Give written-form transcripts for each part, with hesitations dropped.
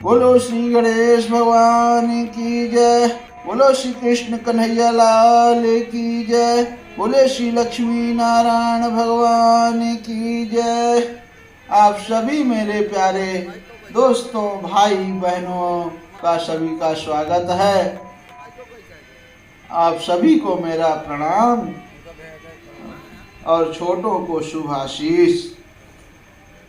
बोलो श्री गणेश भगवान की जय। बोलो श्री कृष्ण कन्हैया लाल की जय। बोले श्री लक्ष्मी नारायण भगवान की जय। आप सभी मेरे प्यारे दोस्तों, भाई बहनों का सभी का स्वागत है। आप सभी को मेरा प्रणाम और छोटों को शुभ आशीष।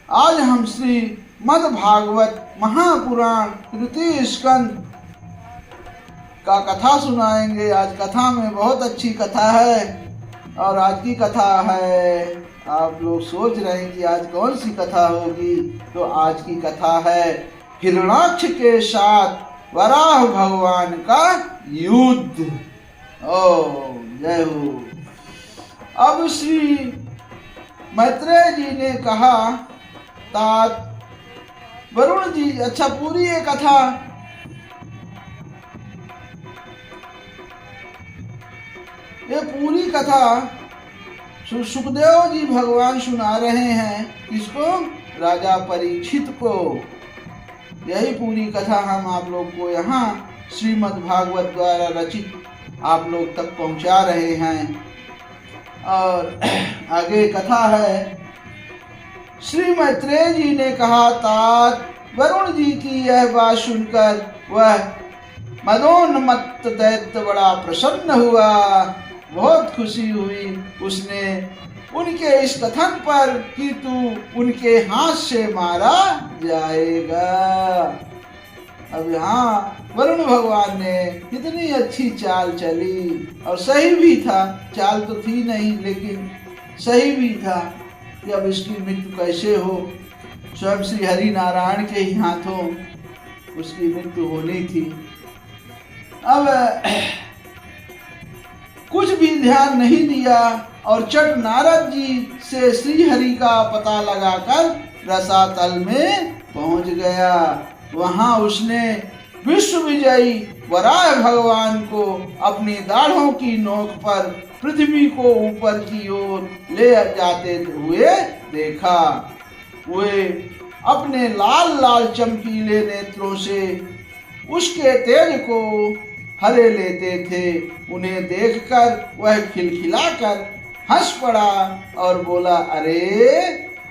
आज हम श्री मद् भागवत महापुराण तृतीय स्कंद का कथा सुनाएंगे। आज कथा में बहुत अच्छी कथा है और आज की कथा है, आप लोग सोच रहे हैं कि आज कौन सी कथा होगी, तो आज की कथा है हिरणाक्ष के साथ वराह भगवान का युद्ध। ओ जय हो। अब श्री मैत्रेय जी ने कहा, तात वरुण जी, अच्छा पूरी ये कथा पूरी कथा सुखदेव जी भगवान सुना रहे हैं। किसको? राजा परीक्षित को। यही पूरी कथा हम आप लोग को यहाँ श्रीमद् भागवत द्वारा रचित आप लोग तक पहुँचा रहे हैं। और आगे कथा है। श्री मैत्रेय जी ने कहा, तात वरुण जी की यह बात सुनकर वह मदोन्मत्त दैत्य बड़ा प्रसन्न हुआ, बहुत खुशी हुई। उसने उनके इस कथन पर कि तू उनके हाथ से मारा जाएगा। अब यहाँ वरुण भगवान ने कितनी अच्छी चाल चली, और सही भी था। चाल तो थी नहीं, लेकिन सही भी था कि अब इसकी मृत्यु कैसे हो। स्वयं श्री हरि नारायण के ही हाथों उसकी मृत्यु होनी थी। अब कुछ भी ध्यान नहीं दिया और चट नारद जी से श्री हरि का पता लगाकर रसातल में पहुंच गया। वहां उसने विश्व विजयी वराह भगवान को अपनी दाढ़ों की नोक पर पृथ्वी को ऊपर की ओर ले जाते हुए देखा। वे अपने लाल लाल चमकीले नेत्रों से उसके तेज को हरे लेते थे। उन्हें देखकर वह खिलखिलाकर हंस पड़ा और बोला, अरे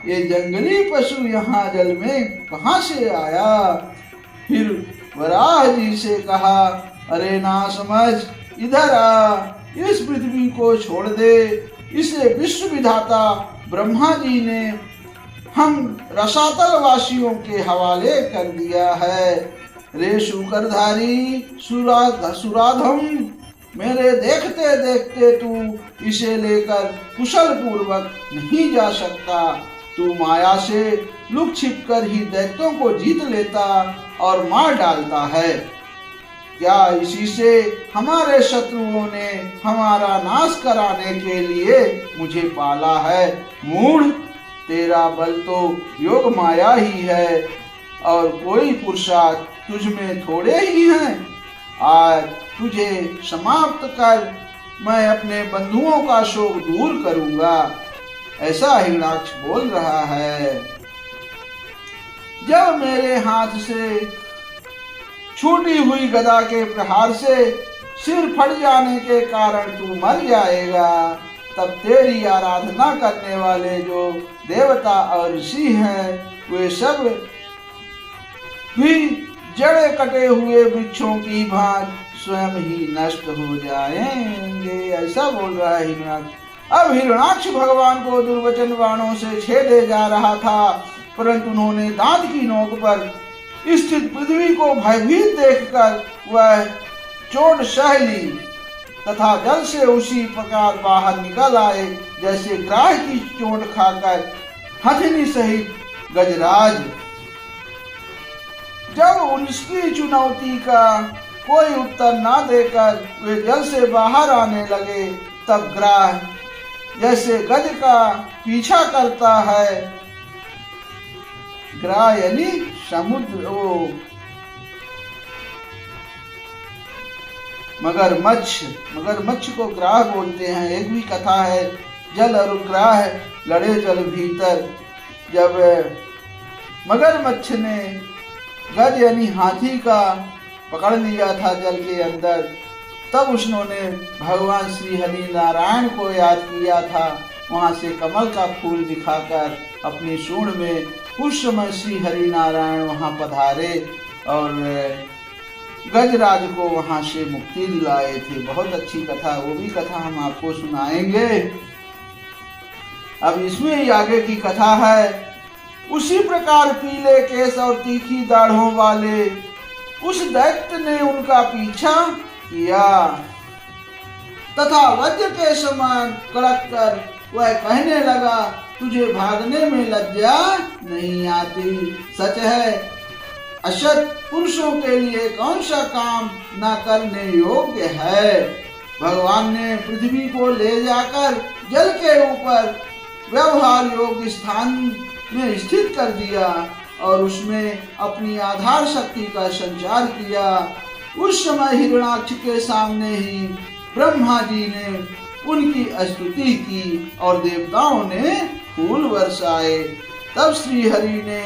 ये जंगली पशु यहाँ जल में कहाँ से आया? फिर वराह जी से कहा, अरे ना समझ, इधर आ, इस पृथ्वी को छोड़ दे। इसे विश्व विधाता ब्रह्मा जी ने हम रसातल वासियों के हवाले कर दिया है। रे शुकरधारी सुराधम, मेरे देखते देखते तू इसे लेकर कुशल पूर्वक नहीं जा सकता। तू माया से लुक छिप कर ही दैत्यों को जीत लेता और मार डालता है। क्या इसी से हमारे शत्रुओं ने हमारा नाश कराने के लिए मुझे पाला है? मूढ़, तेरा बल तो योग माया ही है और कोई पुरुषार्थ तुझ में थोड़े ही हैं। आज तुझे समाप्त कर मैं अपने बंधुओं का शोक दूर करूंगा। ऐसा हिरणाक्ष बोल रहा है। जब मेरे हाथ से छूटी हुई गदा के प्रहार से सिर फट जाने के कारण तू मर जाएगा, तब तेरी आराधना करने वाले जो देवता और ऋषि हैं, वे सब भी जड़े कटे हुए वृक्षों की भांति स्वयं ही नष्ट हो जाएंगे। ऐसा बोल रहा है हिरणाक्ष। अब हिरणाक्ष भगवान को दुर्वचन बाणों से छेदे जा रहा था, परंतु उन्होंने दांत की नोक पर स्थित पृथ्वी को भयभीत देखकर वह चोट सह ली तथा जल से उसी प्रकार बाहर निकल आए जैसे ग्राह की चोट खाकर हथिनी सहित गजराज। जब उनकी चुनौती का कोई उत्तर ना देकर वे जल से बाहर आने लगे, तब ग्राह जैसे गज का पीछा करता है, ग्राह यानी समुद्र, मगरमच्छ को ग्राह बोलते हैं। एक भी कथा है, जल और ग्राह लड़े जल भीतर। जब मगरमच्छ ने गज यानी हाथी का पकड़ लिया था जल के अंदर, तब उन्होंने भगवान श्री हरि नारायण को याद किया था। वहां से कमल का फूल दिखाकर अपनी सूंड में उस समय श्री हरि नारायण वहां पधारे और गजराज को वहां से मुक्ति दिलाए थे। बहुत अच्छी कथा, वो भी कथा हम आपको सुनाएंगे। अब इसमें ही आगे की कथा है। उसी प्रकार पीले केस और तीखी दाढ़ों वाले उस दैत्य ने उनका पीछा किया तथा वज्र के समान कड़क कर वह कहने लगा, तुझे भागने में लज्जा नहीं आती? सच है, असत पुरुषों के लिए कौन सा काम न करने योग्य है? भगवान ने पृथ्वी को ले जाकर जल के ऊपर व्यवहार योग्य स्थान में स्थित कर दिया और उसमें अपनी आधार शक्ति का संचार किया। उस समय हिरण्याक्ष के सामने ही ब्रह्मा जी ने उनकी स्तुति की और देवताओं ने फूल बरसाए। तब श्री हरि ने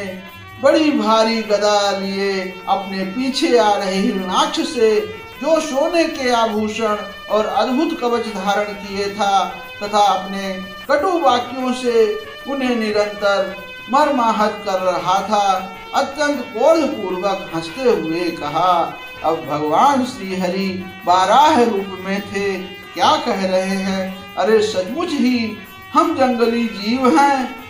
बड़ी भारी गदा लिए अपने पीछे आ रहे हिरण्याक्ष से, जो सोने के आभूषण और अद्भुत कवच धारण किए था, तथा अपने कटु वाक्यों से उन्हें निरंतर मर्माहत कर रहा था, अत्यंत क्रोध पूर्वक हंसते हुए कहा। अब भगवान श्री हरि बारह रूप में थे, क्या कह रहे हैं? अरे सचमुच ही हम जंगली जीव हैं,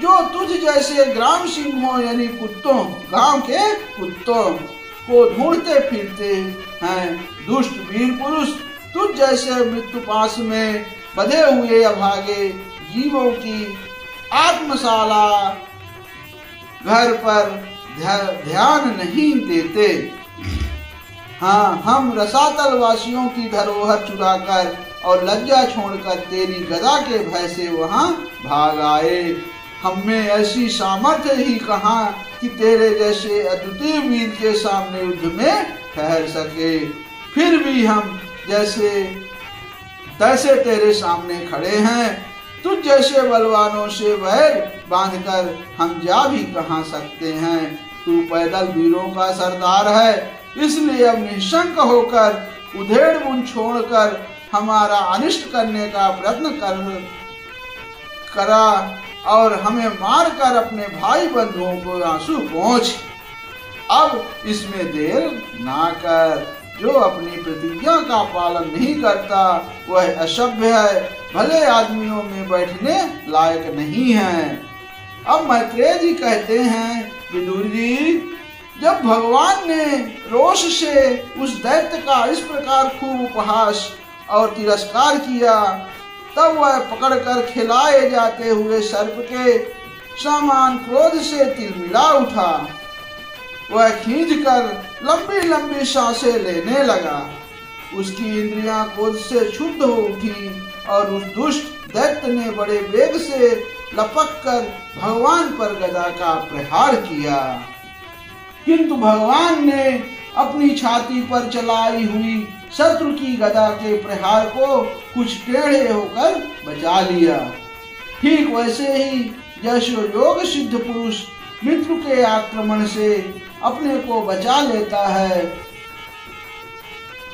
जो तुझ जैसे ग्राम सिंहों यानी कुत्तों, गांव के कुत्तों को ढूंढते फिरते हैं। दुष्ट वीर पुरुष तुझ जैसे मृत्यु पास में बंधे हुए अभागे जीवों की आत्मशाला घर पर ध्यान नहीं देते। हाँ, हम रसातल वासियों की धरोहर चुराकर और लज्जा छोड़कर तेरी गदा के भय से वहां भाग आए। हमें ऐसी सामर्थ्य ही कहाँ कि तेरे जैसे अद्वितीय वीर के सामने युद्ध में ठहर सके। फिर भी हम जैसे तैसे तेरे सामने खड़े हैं। तुझ जैसे बलवानों से वैर बांधकर हम जा भी कहाँ सकते हैं। तू पैदल वीरों का सरदार है, इसलिए अब निशंक होकर उधेड़ बुन छोड़कर हमारा अनिष्ट करने का प्रयत्न करा और हमें मारकर अपने भाई बंधुओं को आंसू पहुँच। अब इसमें देर ना कर। जो अपनी प्रतिज्ञा का पालन नहीं करता वह असभ्य है, भले आदमियों में बैठने लायक नहीं है। अब मैत्रेय जी कहते हैं, विदुर जी, जब भगवान ने रोष से उस दैत्य का इस प्रकार खूब उपहास और तिरस्कार किया, तब वह पकड़कर खिलाए जाते हुए सर्प के समान क्रोध से तिलमिला उठा। वह खींचकर लंबी लंबी सांसें लेने लगा। उसकी इंद्रियां क्रोध से क्षुब्ध हो उठी और उस दुष्ट दैत्य ने बड़े वेग से लपककर भगवान पर गदा का प्रहार किया, किंतु भगवान ने अपनी छाती पर चलाई हुई शत्रु की गदा के प्रहार को कुछ टेढ़े होकर बचा लिया। ठीक वैसे ही जैसे योग सिद्ध पुरुष मित्र के आक्रमण से अपने को बचा लेता है,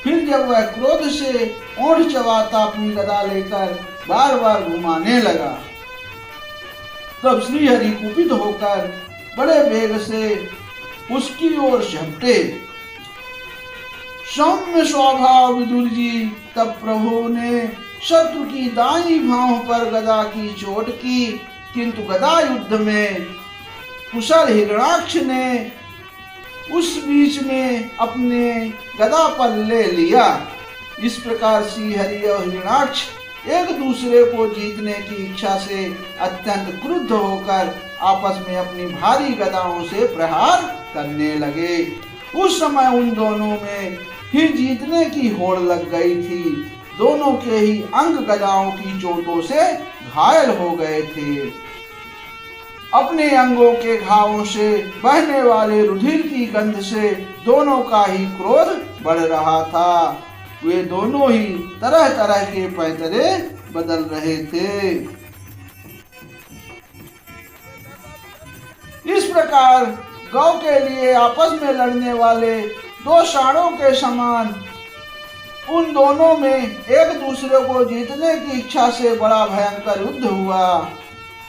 फिर जब वह क्रोध से ओंठ चबाता अपनी गदा लेकर बार बार घुमाने लगा, तब श्री हरि कुपित होकर बड़े वेग से उसकी ओर झपटे। सौम्य स्वभाव विदुर जी, तब प्रभु ने शत्रु की दाईं भांव पर गदा की चोट की, किंतु गदा युद्ध में कुशल हिरण्याक्ष ने उस बीच में अपने गदा पर ले लिया। इस प्रकार श्री हरि और हिरण्याक्ष एक दूसरे को जीतने की इच्छा से अत्यंत क्रुद्ध होकर आपस में अपनी भारी गदाओं से प्रहार करने लगे। उस समय उन दोनों में ही जीतने की होड़ लग गई थी। दोनों के ही अंग गदाओं की चोटों से घायल हो गए थे। अपने अंगों के घावों से बहने वाले रुधिर की गंध से दोनों का ही क्रोध बढ़ रहा था। वे दोनों ही तरह तरह के पैतरे बदल रहे थे। इस प्रकार गौ के लिए आपस में लड़ने वाले दो सांडों के समान उन दोनों में एक दूसरे को जीतने की इच्छा से बड़ा भयंकर युद्ध हुआ।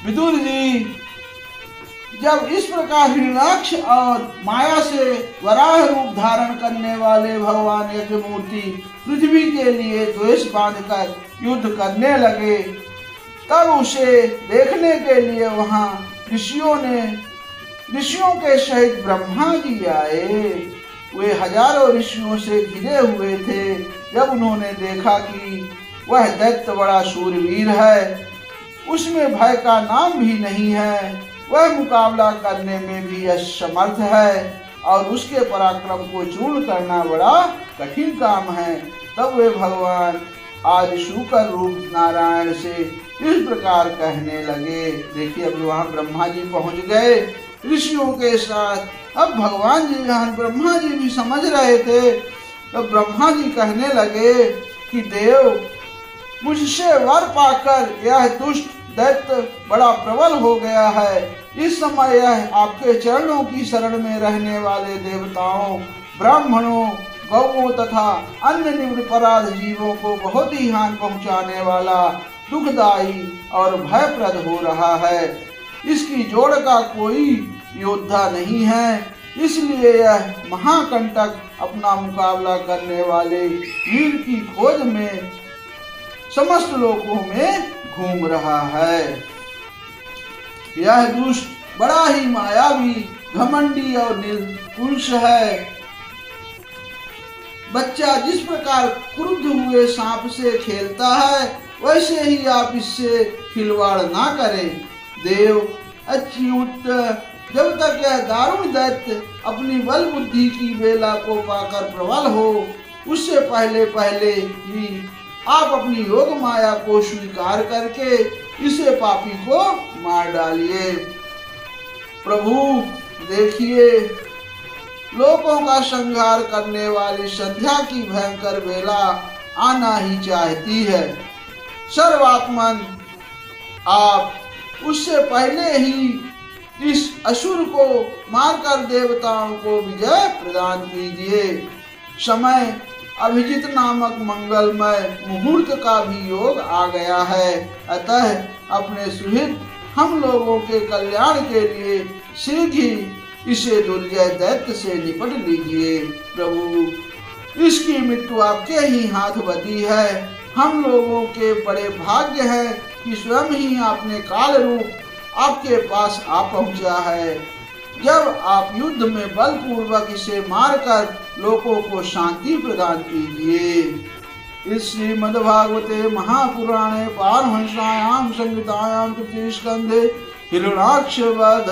विदुर जी, जब इस प्रकार हिरण्याक्ष और माया से वराह रूप धारण करने वाले भगवान यज्ञमूर्ति पृथ्वी के लिए द्वेष बांधकर युद्ध करने लगे, तब उसे देखने के लिए वहां ऋषियों के सहित ब्रह्मा जी आए। वे हजारों ऋषियों से घिरे हुए थे। जब उन्होंने देखा कि वह दैत्य बड़ा शूरवीर है, उसमें भय का नाम भी नहीं है, वह मुकाबला करने में भी असमर्थ है और उसके पराक्रम को चूर्ण करना बड़ा कठिन काम है, तब वे भगवान आदि शूकर रूप नारायण से इस प्रकार कहने लगे। देखिए, अब वहां ब्रह्मा जी पहुंच गए ऋषियों के साथ। अब भगवान जी, ब्रह्मा जी भी समझ रहे थे, तब ब्रह्मा जी कहने लगे कि देव, मुझसे वर पाकर यह दुष्ट दैत्य बड़ा प्रबल हो गया है। इस समय यह आपके चरणों की शरण में रहने वाले देवताओं, ब्राह्मणों, गौओं तथा अन्य निरपराध जीवों को बहुत ही हानि पहुंचाने वाला, दुखदायी और भयप्रद हो रहा है। इसकी जोड़ का कोई योद्धा नहीं है, इसलिए यह महाकंटक अपना मुकाबला करने वाले वीर की खोज में समस्त लोकों में घूम रहा है। यह दुष्ट बड़ा ही मायावी, घमंडी और निरंकुश है। बच्चा जिस प्रकार क्रुद्ध हुए सांप से खेलता है, वैसे ही आप इससे खिलवाड़ ना करें। देव, अच्युत, जब तक यह दारुण दैत्य अपनी बल बुद्धि की बेला को पाकर प्रबल हो, उससे पहले पहले ही आप अपनी योग माया को स्वीकार करके इसे पापी को मार डालिए। प्रभु देखिए, लोगों का संहार करने वाली संध्या की भयंकर बेला आना ही चाहती है। सर्वात्मन, आप उससे पहले ही इस असुर को मारकर देवताओं को विजय प्रदान कीजिए। समय अभिजित नामक मंगलमय मुहूर्त का भी योग आ गया है, अतः अपने सुहित हम लोगों के कल्याण के लिए शीघ्र ही इसे दुर्जय दैत्य से निपट लीजिए। प्रभु, इसकी मृत्यु आपके ही हाथ बदी है। हम लोगों के बड़े भाग्य है कि स्वयं ही आपने काल रूप आपके पास आ पहुंचा है। जब आप युद्ध में बलपूर्वक इसे मारकर लोगों को शांति प्रदान कीजिए। इस श्रीमद्भागवते महापुराणे पारमहंस्यां संहितायां तृतीय स्कंधे हिरण्याक्ष वध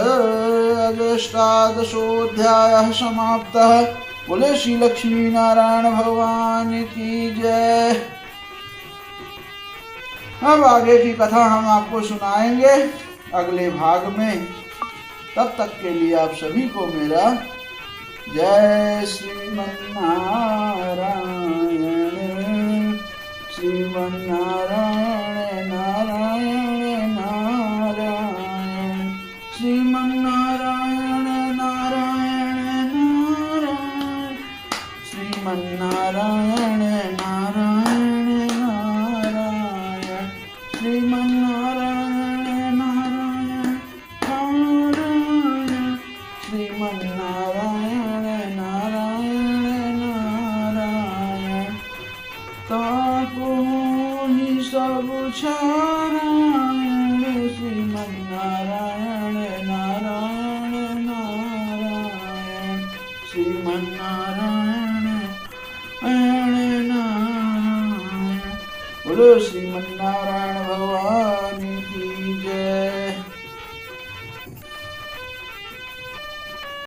अष्टादशोऽध्यायः समाप्तः। बोले श्री लक्ष्मी नारायण भगवान की जय। अब आगे की कथा हम आपको सुनाएंगे अगले भाग में। तब तक के लिए आप सभी को मेरा जय श्रीमन्नारायण। श्रीमन्नारायण नारायण नारायण, श्रीमन्नारायण नारायण नारायण, श्रीमन्नारायण नारायण नारायण, श्रीमन्नारायण नारायण नारायण, श्रीमन्नारायण नारायण नारायण। ताको ही सब छारायण, श्रीमन्नारायण नारायण नारायण, श्रीमन्नारायण नारायण। बोलो श्रीमन्नारायण भगवान की जय।